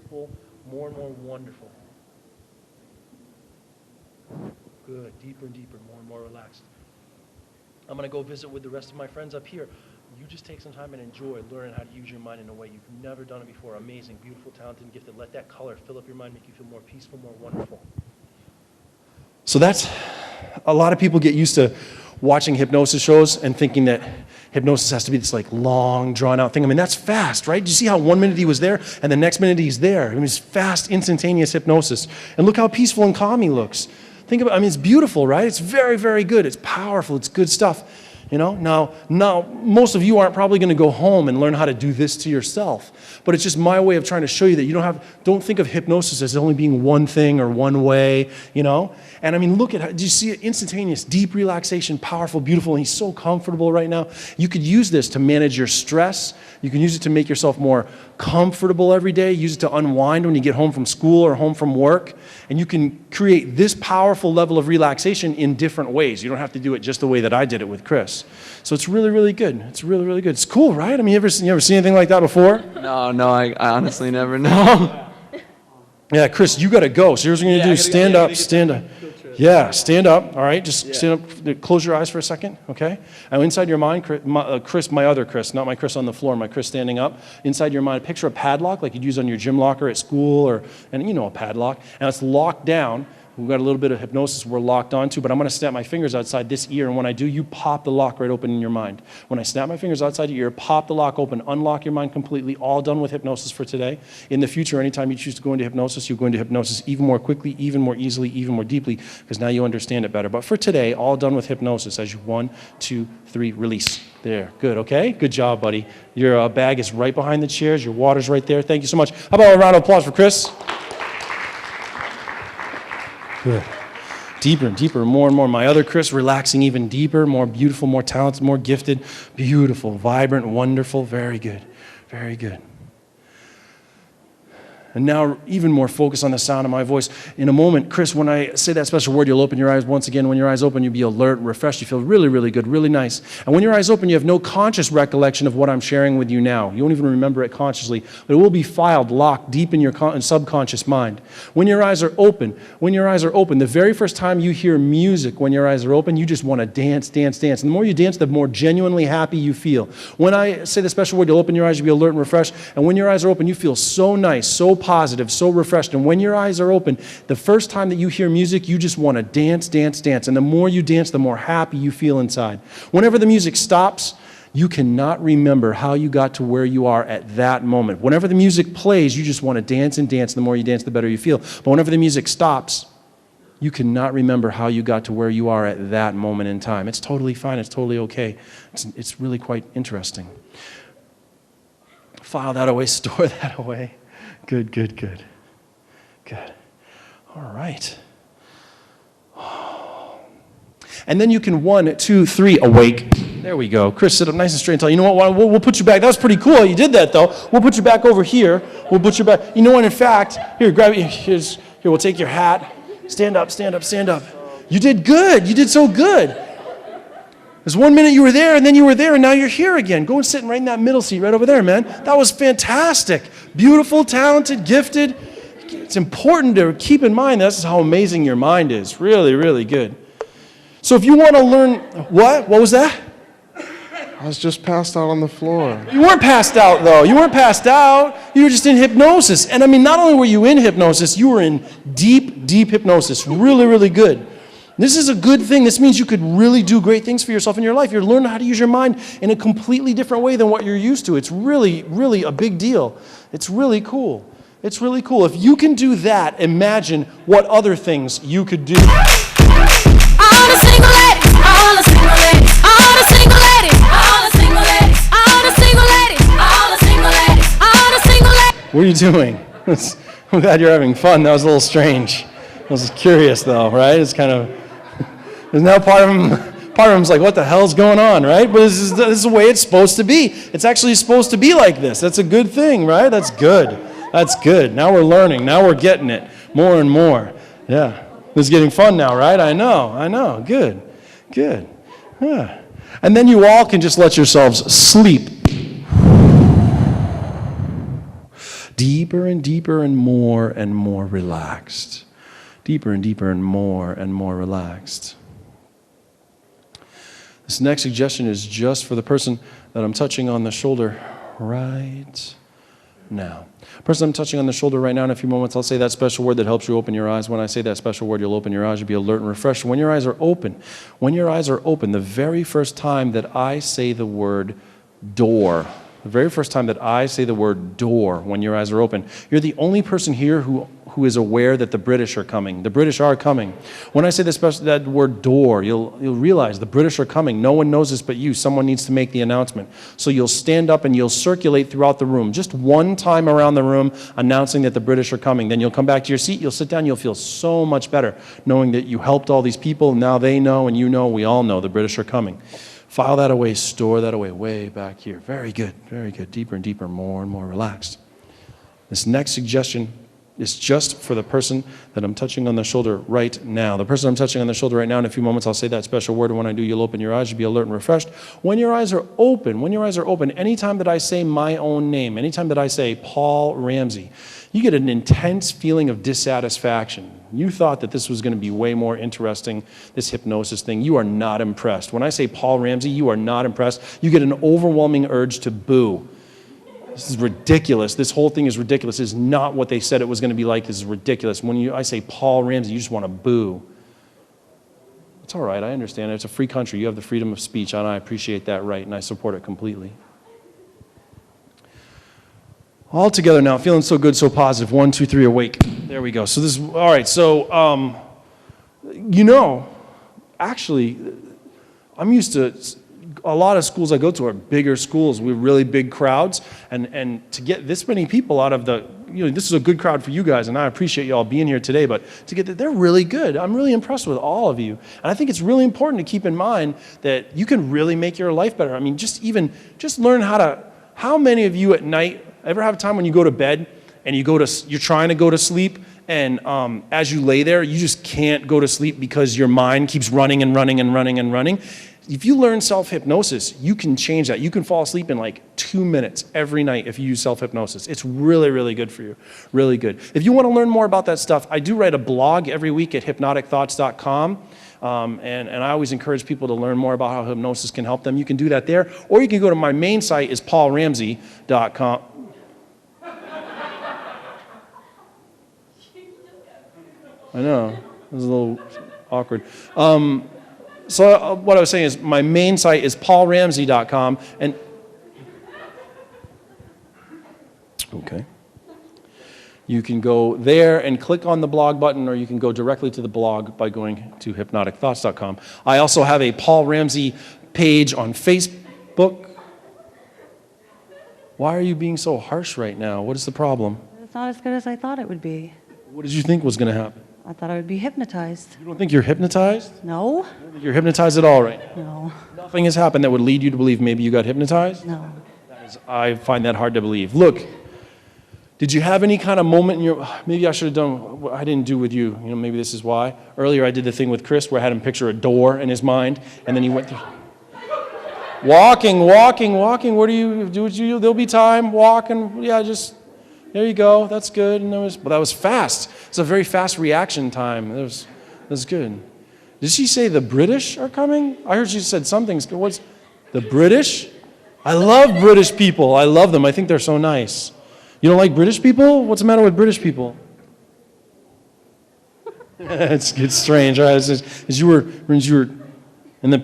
beautiful, more and more wonderful. Good, deeper and deeper, more and more relaxed. I'm going to go visit with the rest of my friends up here. You just take some time and enjoy learning how to use your mind in a way you've never done it before. Amazing, beautiful, talented, and gifted. Let that color fill up your mind, make you feel more peaceful, more wonderful. So that's, a lot of people get used to watching hypnosis shows and thinking that hypnosis has to be this like long, drawn out thing. I mean, that's fast, right? Do you see how 1 minute he was there and the next minute he's there? I mean, it's fast, instantaneous hypnosis. And look how peaceful and calm he looks. Think about, I mean, it's beautiful, right? It's very, very good. It's powerful. It's good stuff. You know, now, most of you aren't probably going to go home and learn how to do this to yourself. But it's just my way of trying to show you that you don't think of hypnosis as only being one thing or one way, you know? And I mean, look at how, do you see it? Instantaneous, deep relaxation, powerful, beautiful, and he's so comfortable right now. You could use this to manage your stress. You can use it to make yourself more comfortable every day. Use it to unwind when you get home from school or home from work. And you can create this powerful level of relaxation in different ways. You don't have to do it just the way that I did it with Chris. So it's really, really good. It's really, really good. It's cool, right? I mean, you ever seen anything like that before? No, I honestly never know. Yeah, Chris, you got to go. So here's what you're going to do. Stand up. Yeah, stand up. All right, just stand up. Close your eyes for a second, okay? And inside your mind, Chris, my other Chris, not my Chris on the floor, my Chris standing up. Inside your mind, picture a padlock like you'd use on your gym locker at school, and you know a padlock, and it's locked down. We've got a little bit of hypnosis we're locked onto, but I'm going to snap my fingers outside this ear, and when I do, you pop the lock right open in your mind. When I snap my fingers outside your ear, pop the lock open, unlock your mind completely, all done with hypnosis for today. In the future, anytime you choose to go into hypnosis, you'll go into hypnosis even more quickly, even more easily, even more deeply, because now you understand it better. But for today, all done with hypnosis as you 1, 2, 3, release. There, good, okay? Good job, buddy. Your bag is right behind the chairs, your water's right there. Thank you so much. How about a round of applause for Chris? Good. Deeper and deeper, more and more. My other Chris, relaxing even deeper, more beautiful, more talented, more gifted, beautiful, vibrant, wonderful. Very good, very good. And now even more focus on the sound of my voice. In a moment, Chris, when I say that special word, you'll open your eyes once again. When your eyes open, you'll be alert, refreshed. You feel really, really good, really nice. And when your eyes open, you have no conscious recollection of what I'm sharing with you now. You won't even remember it consciously, but it will be filed, locked deep in your subconscious mind. When your eyes are open, the very first time you hear music, when your eyes are open, you just want to dance, dance, dance. And the more you dance, the more genuinely happy you feel. When I say the special word, you'll open your eyes, you'll be alert and refreshed. And when your eyes are open, you feel so nice, so positive, so refreshed. And when your eyes are open, the first time that you hear music, you just want to dance, dance, dance. And the more you dance, the more happy you feel inside. Whenever the music stops, you cannot remember how you got to where you are at that moment. Whenever the music plays, you just want to dance and dance. And the more you dance, the better you feel. But whenever the music stops, you cannot remember how you got to where you are at that moment in time. It's totally fine. It's totally okay. It's really quite interesting. File that away. Store that away. Good, good, good. Good. All right. And then you can 1, 2, 3, awake. There we go. Chris, sit up nice and straight and tall. You know what? We'll put you back. That was pretty cool how you did that, though. We'll put you back over here. We'll put you back. You know what? In fact, here, grab it. Here, we'll take your hat. Stand up, stand up, stand up. You did good. You did so good. There's 1 minute you were there, and then you were there, and now you're here again. Go and sit right in that middle seat right over there, man. That was fantastic. Beautiful, talented, gifted. It's important to keep in mind this is how amazing your mind is. Really, really good. So if you want to learn, what? What was that? I was just passed out on the floor. You weren't passed out, though. You weren't passed out. You were just in hypnosis. And I mean, not only were you in hypnosis, you were in deep, deep hypnosis. Really, really good. This is a good thing. This means you could really do great things for yourself in your life. You're learning how to use your mind in a completely different way than what you're used to. It's really, really a big deal. It's really cool. It's really cool. If you can do that, imagine what other things you could do. All the single ladies, all the single ladies, all the single ladies, all the single ladies, all the single ladies, all the single ladies, all the single ladies. What are you doing? I'm glad you're having fun. That was a little strange. I was curious, though, right? It's kind of... There's now part of him's like, what the hell's going on, right? But this is the way it's supposed to be. It's actually supposed to be like this. That's a good thing, right? That's good. That's good. Now we're learning. Now we're getting it more and more. Yeah. This is getting fun now, right? I know. Good. Good. Yeah. And then you all can just let yourselves sleep. Deeper and deeper and more relaxed. Deeper and deeper and more relaxed. This next suggestion is just for the person that I'm touching on the shoulder right now. Person I'm touching on the shoulder right now, in a few moments, I'll say that special word that helps you open your eyes. When I say that special word, you'll open your eyes, you'll be alert and refreshed. When your eyes are open, the very first time that I say the word door, the very first time that I say the word door, when your eyes are open, you're the only person here who is aware that the British are coming. The British are coming. When I say that word door, you'll realize the British are coming. No one knows this but you. Someone needs to make the announcement. So you'll stand up and you'll circulate throughout the room, just one time around the room, announcing that the British are coming. Then you'll come back to your seat, you'll sit down, you'll feel so much better knowing that you helped all these people. Now they know and you know, we all know the British are coming. File that away, store that away, way back here. Very good, very good. Deeper and deeper, more and more relaxed. This next suggestion is just for the person that I'm touching on the shoulder right now. The person I'm touching on the shoulder right now, in a few moments, I'll say that special word, and when I do, you'll open your eyes, you'll be alert and refreshed. When your eyes are open, anytime that I say my own name, anytime that I say Paul Ramsey, you get an intense feeling of dissatisfaction. You thought that this was going to be way more interesting, this hypnosis thing. You are not impressed. When I say Paul Ramsey, you are not impressed. You get an overwhelming urge to boo. This is ridiculous. This whole thing is ridiculous. This is not what they said it was going to be like. This is ridiculous. When I say Paul Ramsey, you just want to boo. It's all right. I understand. It's a free country. You have the freedom of speech, and I appreciate that right, and I support it completely. All together now, feeling so good, so positive. 1, 2, 3, awake. There we go. So this is, all right. So, actually, I'm used to, a lot of schools I go to are bigger schools with really big crowds, and to get this many people out of the, this is a good crowd for you guys, and I appreciate you all being here today, but to get that, they're really good. I'm really impressed with all of you, and I think it's really important to keep in mind that you can really make your life better. I mean, just learn how many of you at night ever have a time when you go to bed and you're trying to go to sleep, and as you lay there, you just can't go to sleep because your mind keeps running and running and running and running? If you learn self-hypnosis, you can change that. You can fall asleep in like 2 minutes every night if you use self-hypnosis. It's really, really good for you. Really good. If you want to learn more about that stuff, I do write a blog every week at hypnoticthoughts.com. And I always encourage people to learn more about how hypnosis can help them. You can do that there. Or you can go to my main site, is paulramsey.com. I know. It was a little awkward. So what I was saying is my main site is paulramsey.com, and okay, you can go there and click on the blog button, or you can go directly to the blog by going to hypnoticthoughts.com. I also have a Paul Ramsey page on Facebook. Why are you being so harsh right now? What is the problem? It's not as good as I thought it would be. What did you think was going to happen? I thought I would be hypnotized. You don't think you're hypnotized? No, You don't think you're hypnotized at all right now? no, Nothing has happened that would lead you to believe maybe you got hypnotized? no. I find that hard to believe. Look, did you have any kind of moment in your, maybe I should have done what I didn't do with you, maybe this is why. Earlier I did the thing with Chris where I had him picture a door in his mind, and then he went through. Walking, what do you do? There'll be time, walk, and yeah, just, there you go, that's good. And that was fast. It's a very fast reaction time. That was good. Did she say the British are coming? I heard she said something. What's the British? I love British people. I love them. I think they're so nice. You don't like British people? What's the matter with British people? it's strange. Right? As you were in the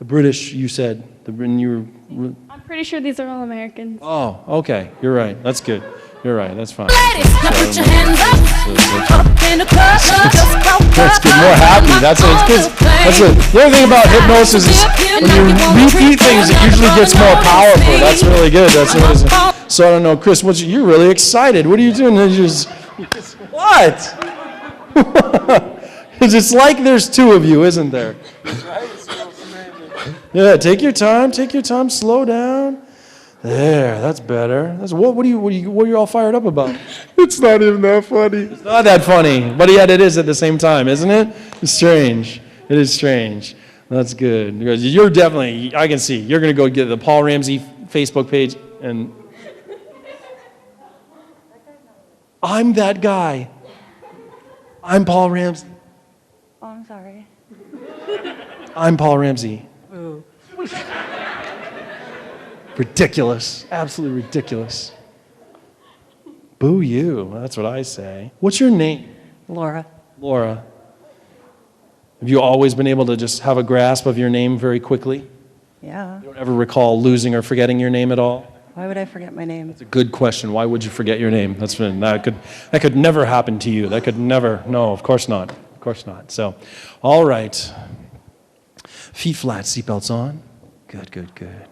British, you said when you were. I'm pretty sure these are all Americans. Oh, okay. You're right. That's good. You're right. That's fine. Ladies, now put your hands up in the club. Let's get more happy. That's it. The other thing about hypnosis is when you repeat things, it usually gets more powerful. That's really good. That's amazing. So I don't know, Chris. You're really excited. What are you doing? What? It's like there's two of you, isn't there? Yeah. Take your time. Slow down. There, that's better. What are you all fired up about? It's not even that funny. It's not that funny, but yet it is at the same time, isn't it? It's strange. It is strange. That's good. Because you're definitely, I can see, you're going to go get the Paul Ramsey Facebook page and I'm that guy. I'm Paul Ramsey. Oh, I'm sorry. I'm Paul Ramsey. Ooh. Ridiculous. Absolutely ridiculous. Boo you. That's what I say. What's your name? Laura. Laura. Have you always been able to just have a grasp of your name very quickly? Yeah. You don't ever recall losing or forgetting your name at all? Why would I forget my name? It's a good question. Why would you forget your name? That could never happen to you. That could never. No, of course not. Of course not. So, all right. Feet flat, seatbelts on. Good, good, good.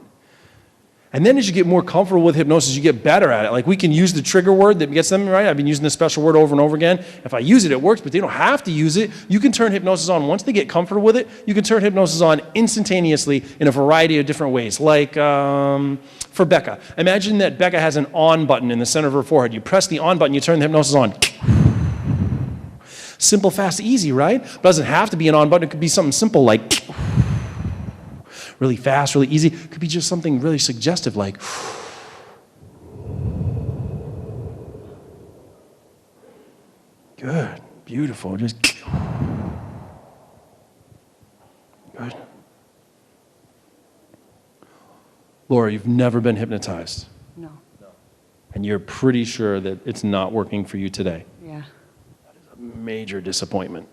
And then as you get more comfortable with hypnosis, you get better at it. Like we can use the trigger word that gets them right. I've been using this special word over and over again. If I use it, it works, but they don't have to use it. You can turn hypnosis on. Once they get comfortable with it, you can turn hypnosis on instantaneously in a variety of different ways. Like for Becca. Imagine that Becca has an on button in the center of her forehead. You press the on button, you turn the hypnosis on. Simple, fast, easy, right? It doesn't have to be an on button. It could be something simple like really fast, really easy. It could be just something really suggestive like good, beautiful, just good. Laura, you've never been hypnotized, No. and you're pretty sure that it's not working for you today. Yeah. Major disappointment.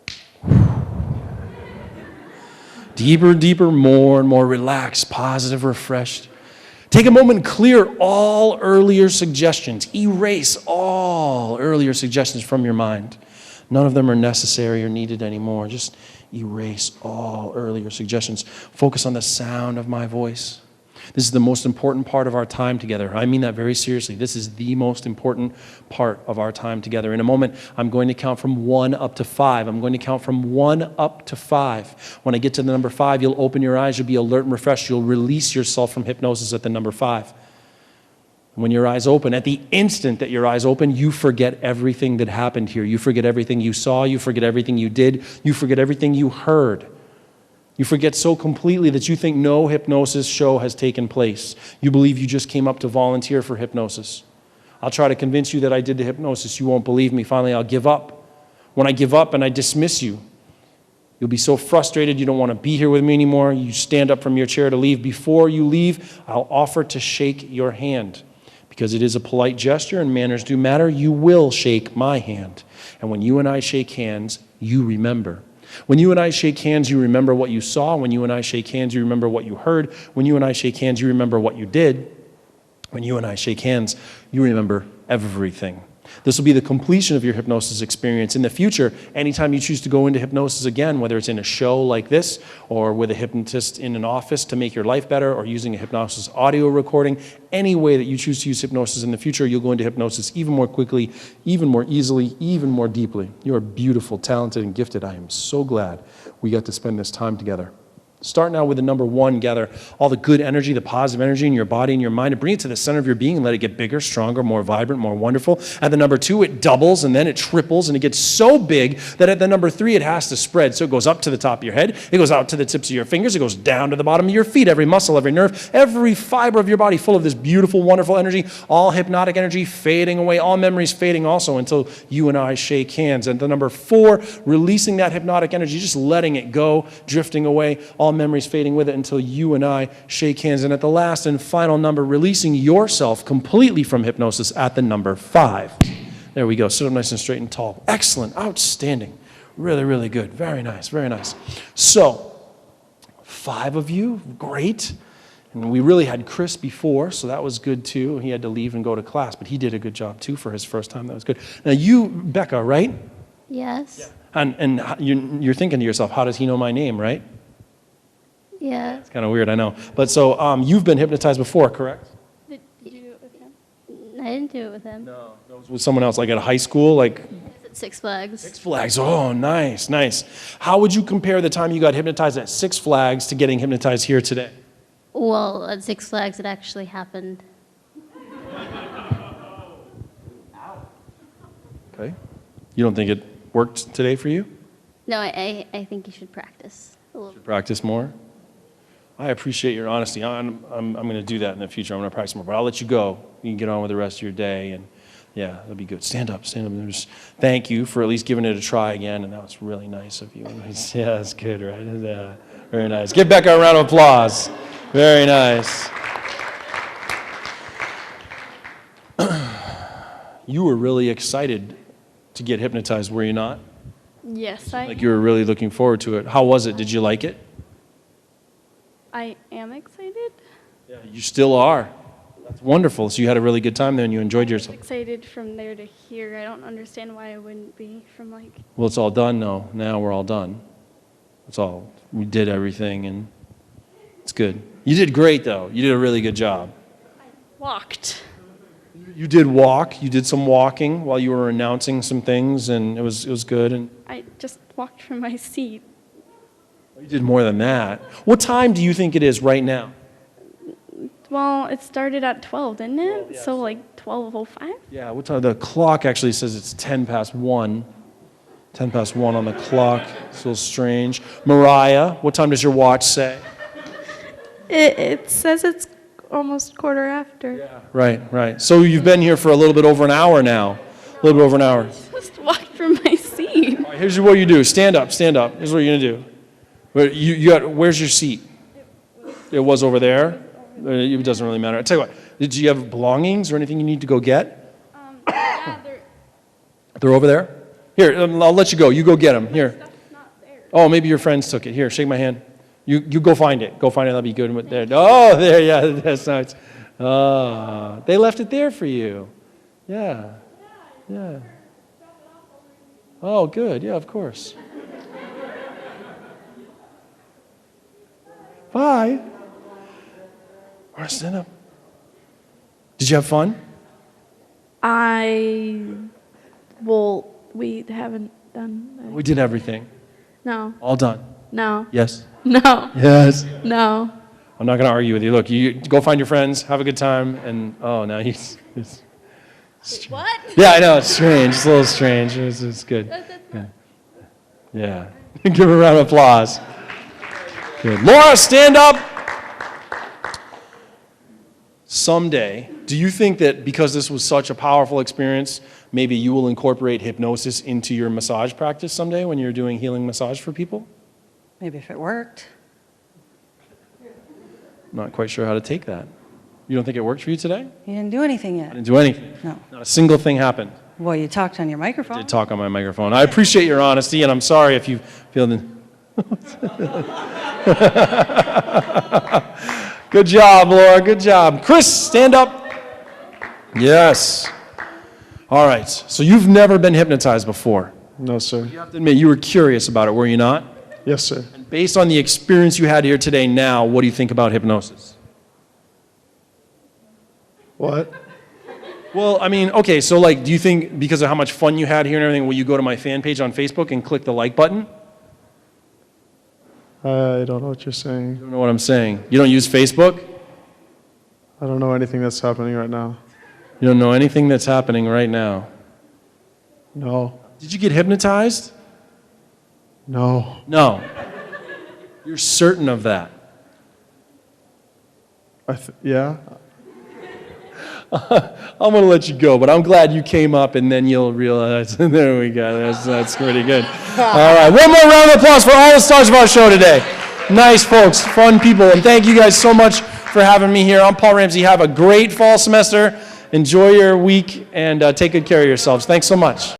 Deeper, deeper, more and more relaxed, positive, refreshed. Take a moment and clear all earlier suggestions. Erase all earlier suggestions from your mind. None of them are necessary or needed anymore. Just erase all earlier suggestions. Focus on the sound of my voice. This is the most important part of our time together. I mean that very seriously. This is the most important part of our time together. In a moment, I'm going to count from 1 up to 5. I'm going to count from 1 up to 5. When I get to the number 5, you'll open your eyes, you'll be alert and refreshed. You'll release yourself from hypnosis at the number 5. When your eyes open, at the instant that your eyes open, you forget everything that happened here. You forget everything you saw. You forget everything you did. You forget everything you heard. You forget so completely that you think no hypnosis show has taken place. You believe you just came up to volunteer for hypnosis. I'll try to convince you that I did the hypnosis. You won't believe me. Finally, I'll give up. When I give up and I dismiss you, you'll be so frustrated you don't want to be here with me anymore. You stand up from your chair to leave. Before you leave, I'll offer to shake your hand. Because it is a polite gesture and manners do matter, you will shake my hand. And when you and I shake hands, you remember. When you and I shake hands, you remember what you saw. When you and I shake hands, you remember what you heard. When you and I shake hands, you remember what you did. When you and I shake hands, you remember everything. This will be the completion of your hypnosis experience. In the future, anytime you choose to go into hypnosis again, whether it's in a show like this or with a hypnotist in an office to make your life better or using a hypnosis audio recording, any way that you choose to use hypnosis in the future, you'll go into hypnosis even more quickly, even more easily, even more deeply. You are beautiful, talented, and gifted. I am so glad we got to spend this time together. Start now with the number 1. Gather all the good energy, the positive energy in your body and your mind, and bring it to the center of your being and let it get bigger, stronger, more vibrant, more wonderful. At the number 2, it doubles, and then it triples, and it gets so big that at the number 3, it has to spread. So it goes up to the top of your head, it goes out to the tips of your fingers, it goes down to the bottom of your feet, every muscle, every nerve, every fiber of your body full of this beautiful, wonderful energy, all hypnotic energy fading away, all memories fading also until you and I shake hands. And the number 4, releasing that hypnotic energy, just letting it go, drifting away, all memories fading with it until you and I shake hands. And at the last and final number, releasing yourself completely from hypnosis at the number 5. There we go. Sit up nice and straight and tall. Excellent. Outstanding. Really, really good. Very nice. Very nice. So, 5 of you. Great. And we really had Chris before, so that was good too. He had to leave and go to class, but he did a good job too for his first time. That was good. Now you, Becca, right? Yes. And you're thinking to yourself, how does he know my name, right? Yeah. It's kind of weird, I know. But so you've been hypnotized before, correct? Did you do it with him? I didn't do it with him. No. It was with someone else, like at high school, like It's at Six Flags. Six Flags. Oh, nice, nice. How would you compare the time you got hypnotized at Six Flags to getting hypnotized here today? Well, at Six Flags, it actually happened. Okay. You don't think it worked today for you? No, I think you should practice a little. Practice more? I appreciate your honesty. I'm going to do that in the future. I'm going to practice more. But I'll let you go. You can get on with the rest of your day. And Yeah, that'd be good. Stand up, stand up. And just thank you for at least giving it a try again, and that was really nice of you. Yeah, that's good, right? Yeah, very nice. Give Becca a round of applause. Very nice. You were really excited to get hypnotized, were you not? Yes, Like you were really looking forward to it. How was it? Did you like it? I am excited. Yeah, you still are. That's wonderful. So you had a really good time there and you enjoyed yourself. Excited from there to here. I don't understand why I wouldn't be from like. Well, it's all done now. Now we're all done. It's all, we did everything and it's good. You did great though. You did a really good job. Walked. You did walk. You did some walking while you were announcing some things and it was good. And I just walked from my seat. you did more than that. What time do you think it is right now? Well, it started at 12, didn't it? So like 12:05. Yeah, what time? The clock actually says it's 10 past 1. 10 past 1 on the clock. It's a little strange. Mariah, what time does your watch say? It says it's almost quarter after. Right. So you've been here for a little bit over an hour now. A little bit over an hour. Just walked from my seat. All right, here's what you do. Stand up. Here's what you're going to do. Where's your seat? It was over there? It doesn't really matter. I'll tell you what. Did you have belongings or anything you need to go get? Yeah, They're over there? Here, I'll let you go. You go get them. Here. Oh, maybe your friends took it. Here, shake my hand. You go find it. Go find it. That'll be good. There. Oh, there. Yeah, that's nice. They left it there for you. Yeah. Oh, good. Yeah, of course. Bye. All right, stand up. Did you have fun? We haven't done. We did everything. No. All done. No. Yes. No. Yes. No. I'm not going to argue with you. Look, you go find your friends, have a good time, and now he's What? yeah, I know, it's strange. It's a little strange. It's good. Yeah. Give her a round of applause. Good. Laura, stand up. Someday, do you think that because this was such a powerful experience, maybe you will incorporate hypnosis into your massage practice someday when you're doing healing massage for people? Maybe if it worked. I'm not quite sure how to take that. You don't think it worked for you today? You didn't do anything yet. I didn't do anything. No. Not a single thing happened. Well, you talked on your I microphone. did talk on my microphone. I appreciate your honesty, and I'm sorry if you feel the... Good job, Laura. Good job. Chris, stand up. Yes. All right. So you've never been hypnotized before. No, sir. You have to admit, you were curious about it, were you not? Yes, sir. And based on the experience you had here today now, what do you think about hypnosis? What? Well, I mean, okay, so like, do you think because of how much fun you had here and everything, will you go to my fan page on Facebook and click the like button? I don't know what you're saying. You don't know what I'm saying. You don't use Facebook? I don't know anything that's happening right now. You don't know anything that's happening right now. No. Did you get hypnotized? No. No. You're certain of that? Yeah. I'm going to let you go, but I'm glad you came up and then you'll realize. There we go. That's pretty good. All right. One more round of applause for all the stars of our show today. Nice folks, fun people, and thank you guys so much for having me here. I'm Paul Ramsey. Have a great fall semester. Enjoy your week and take good care of yourselves. Thanks so much.